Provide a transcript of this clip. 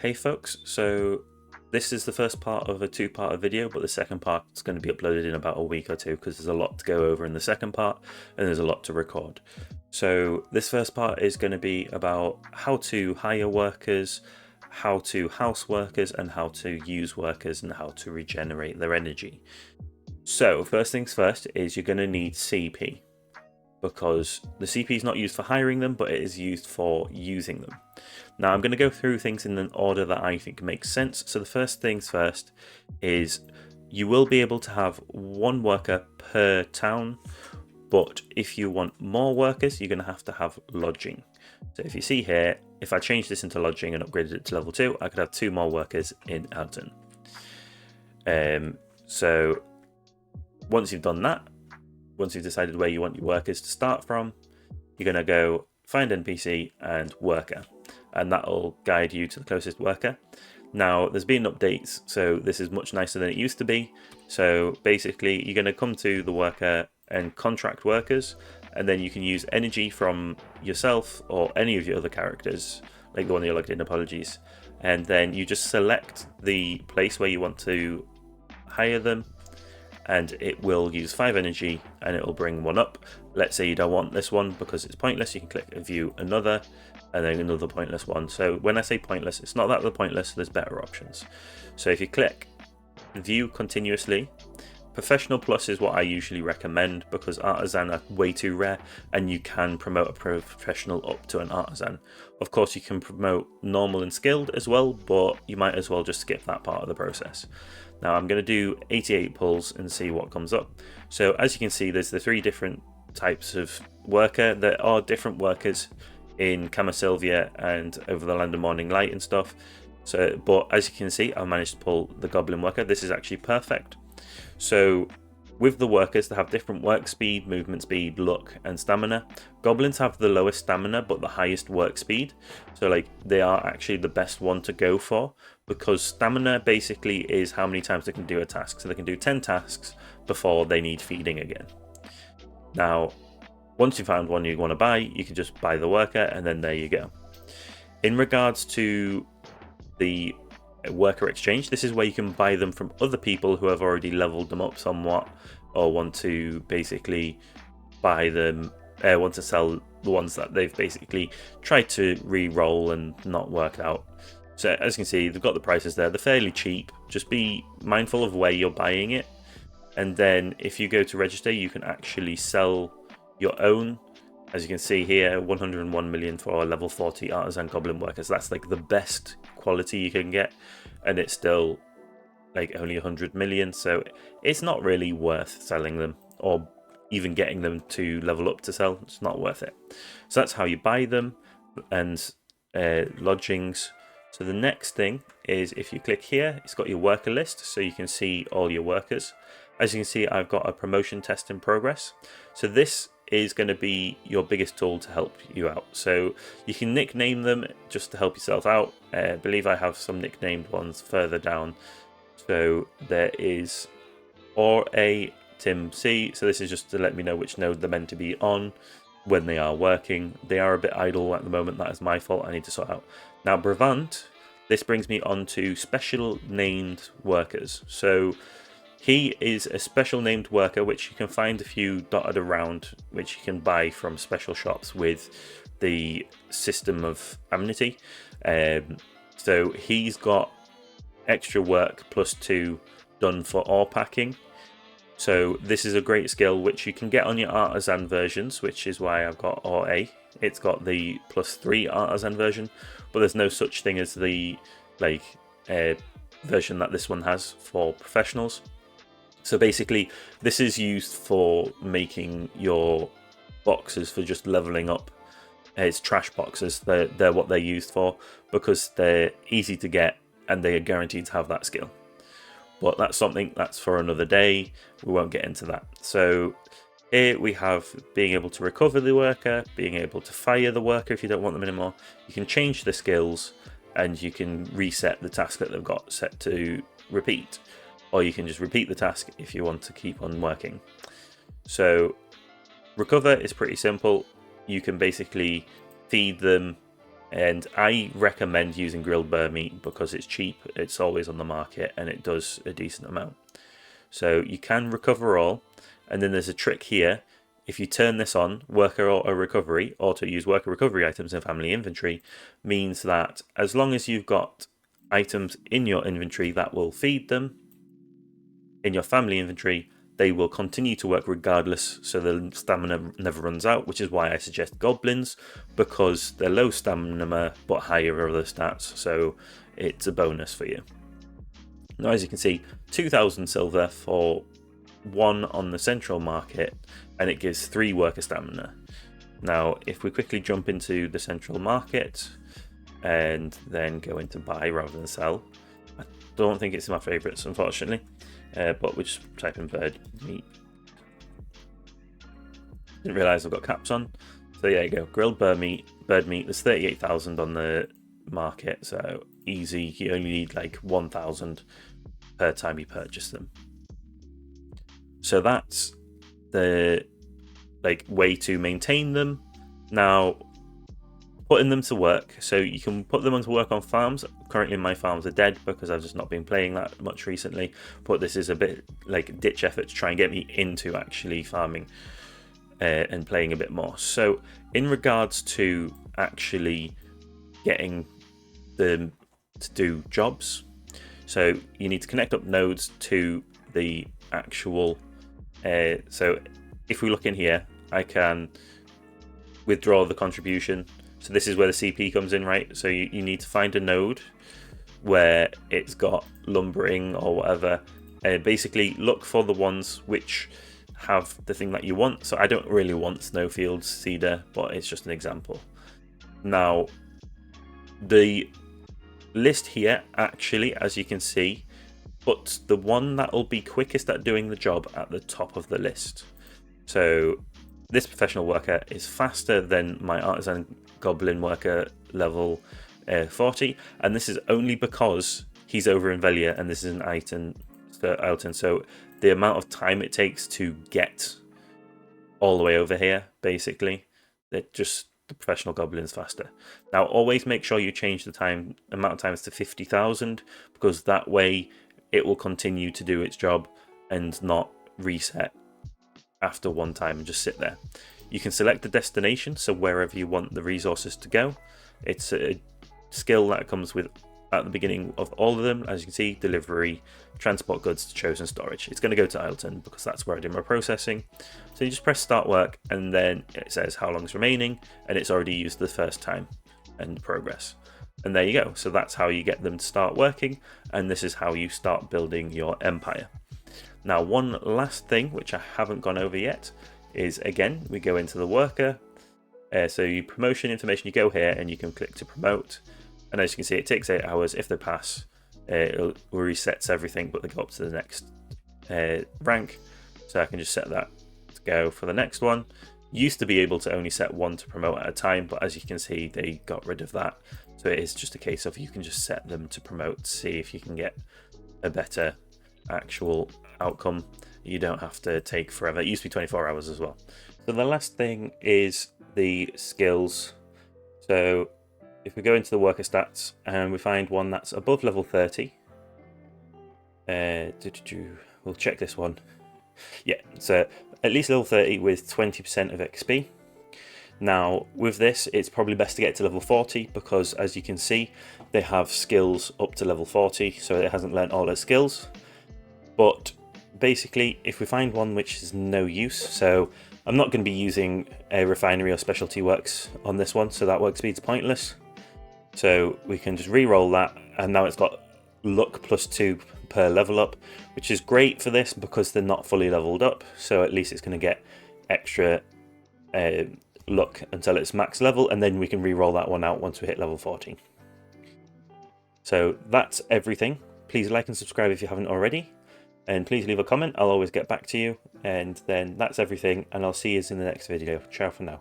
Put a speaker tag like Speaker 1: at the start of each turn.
Speaker 1: Hey folks, so this is the first part of a two-part video, but the second part is going to be uploaded in about a week or two because there's a lot to go over in the second part and there's a lot to record. So this first part is going to be about how to hire workers, how to house workers, and how to use workers and how to regenerate their energy. So first things first is you're going to need CP, because the CP is not used for hiring them, but it is used for using them. Now I'm going to go through things in an order that I think makes sense. So the first things first is you will be able to have one worker per town, but if you want more workers, you're going to have lodging. So if you see here, if I change this into lodging and upgraded it to level 2, I could have 2 more workers in Elton. So once you've done that, once you've decided where you want your workers to start from, you're going to go find NPC and worker, and that'll guide you to the closest worker. Now there's been updates, so this is much nicer than it used to be. So basically you're going to come to the worker and contract workers, and then you can use energy from yourself or any of your other characters, like the one you're logged in, apologies, and then you just select the place where you want to hire them, and it will use 5 energy and it will bring one up. Let's say you don't want this one because it's pointless, you can click view another and then another pointless one. So when I say pointless, it's not that they're pointless, there's better options. So if you click view continuously, professional plus is what I usually recommend because artisan are way too rare and you can promote a professional up to an artisan. Of course you can promote normal and skilled as well, but you might as well just skip that part of the process. Now I'm going to do 88 pulls and see what comes up. So as you can see, there's the 3 different types of worker. There are different workers in Camasylvia and over the Land of Morning Light and stuff. So, but as you can see, I managed to pull the Goblin worker. This is actually perfect. So with the workers, they have different work speed, movement speed, luck, and stamina. Goblins have the lowest stamina but the highest work speed. So like they are actually the best one to go for, because stamina basically is how many times they can do a task. So they can do 10 tasks before they need feeding again. Now, once you found one you want to buy, you can just buy the worker and then there you go. In regards to the worker exchange, this is where you can buy them from other people who have already leveled them up somewhat, or want to basically buy them, want to sell the ones that they've basically tried to re-roll and not work out. So as you can see, they've got the prices there, they're fairly cheap. Just be mindful of where you're buying it, and then if you go to register, you can actually sell your own. As you can see here, 101 million for a level 40 artisan goblin workers. That's like the best quality you can get, and it's still like only 100 million, so it's not really worth selling them or even getting them to level up to sell. It's not worth it. So that's how you buy them, and lodgings. So the next thing is, if you click here, it's got your worker list, so you can see all your workers. As you can see, I've got a promotion test in progress. So this is going to be your biggest tool to help you out. So you can nickname them just to help yourself out. I believe I have some nicknamed ones further down. So there is A Tim C. So this is just to let me know which node they're meant to be on when they are working. They are a bit idle at the moment. That is my fault. I need to sort out. Now Brevant, this brings me on to special named workers. So he is a special named worker which you can find a few dotted around, which you can buy from special shops with the system of amenity. So he's got extra work +2 done for ore packing. So this is a great skill which you can get on your artisan versions, which is why I've got Ore A. It's got the +3 artisan version, but there's no such thing as the version that this one has for professionals. So basically this is used for making your boxes for just leveling up. It's trash boxes. They're what they're used for, because they're easy to get and they are guaranteed to have that skill. But that's something that's for another day. We won't get into that. So here we have being able to recover the worker, being able to fire the worker if you don't want them anymore. You can change the skills and you can reset the task that they've got set to repeat, or you can just repeat the task if you want to keep on working. So recover is pretty simple. You can basically feed them And I recommend using grilled bear meat because it's cheap, it's always on the market, and it does a decent amount. So you can recover all, and then there's a trick here. If you turn this on, worker auto recovery, auto use worker recovery items in family inventory, means that as long as you've got items in your inventory that will feed them, in your family inventory, they will continue to work regardless, so the stamina never runs out, which is why I suggest goblins, because they're low stamina but higher other stats, so it's a bonus for you. Now, as you can see, 2,000 silver for one on the central market, and it gives 3 worker stamina. Now, if we quickly jump into the central market and then go into buy rather than sell, I don't think it's my favourites, unfortunately. But we just type in bird meat. Didn't realise I've got caps on. So there you go, grilled bird meat. There's 38,000 on the market, so easy. You only need like 1,000 per time you purchase them. So that's the way to maintain them. Now, putting them to work, so you can put them to work on farms. Currently my farms are dead because I've just not been playing that much recently, but this is a bit like a ditch effort to try and get me into actually farming and playing a bit more. So in regards to actually getting them to do jobs, so you need to connect up nodes to the actual so if we look in here, I can withdraw the contribution. So this is where the CP comes in, right? So you need to find a node where it's got lumbering or whatever. Basically, look for the ones which have the thing that you want. So I don't really want Snowfields Cedar, but it's just an example. Now, the list here, actually, as you can see, puts the one that will be quickest at doing the job at the top of the list. So this professional worker is faster than my artisan goblin worker level 40, and this is only because he's over in Velia and this is an Alton. So the amount of time it takes to get all the way over here, basically, the professional goblin's faster. Now, always make sure you change the amount of times to 50,000, because that way it will continue to do its job and not reset after one time and just sit there. You can select the destination, so wherever you want the resources to go. It's a skill that comes with at the beginning of all of them. As you can see, delivery, transport goods to chosen storage. It's going to go to Alton because that's where I do my processing. So you just press start work, and then it says how long is remaining, and it's already used the first time and progress. And there you go. So that's how you get them to start working, and this is how you start building your empire. Now, one last thing which I haven't gone over yet is, again, we go into the worker. So you promotion information, you go here and you can click to promote. And as you can see, it takes 8 hours. If they pass, it resets everything, but they go up to the next rank. So I can just set that to go for the next one. Used to be able to only set 1 to promote at a time, but as you can see, they got rid of that. So it is just a case of you can just set them to promote to see if you can get a better actual outcome. You don't have to take forever. It used to be 24 hours as well. So the last thing is the skills. So if we go into the worker stats and we find one that's above level 30, we'll check this one. Yeah, so at least level 30 with 20% of XP. Now, with this, it's probably best to get to level 40 because, as you can see, they have skills up to level 40, so it hasn't learnt all their skills. But basically, if we find one which is no use, so I'm not going to be using a refinery or specialty works on this one, so that work speed's pointless. So we can just re-roll that, and now it's got luck +2 per level up, which is great for this because they're not fully leveled up, so at least it's going to get extra luck until it's max level, and then we can re-roll that one out once we hit level 14. So that's everything. Please like and subscribe if you haven't already, and please leave a comment. I'll always get back to you. And then that's everything, and I'll see you in the next video. Ciao for now.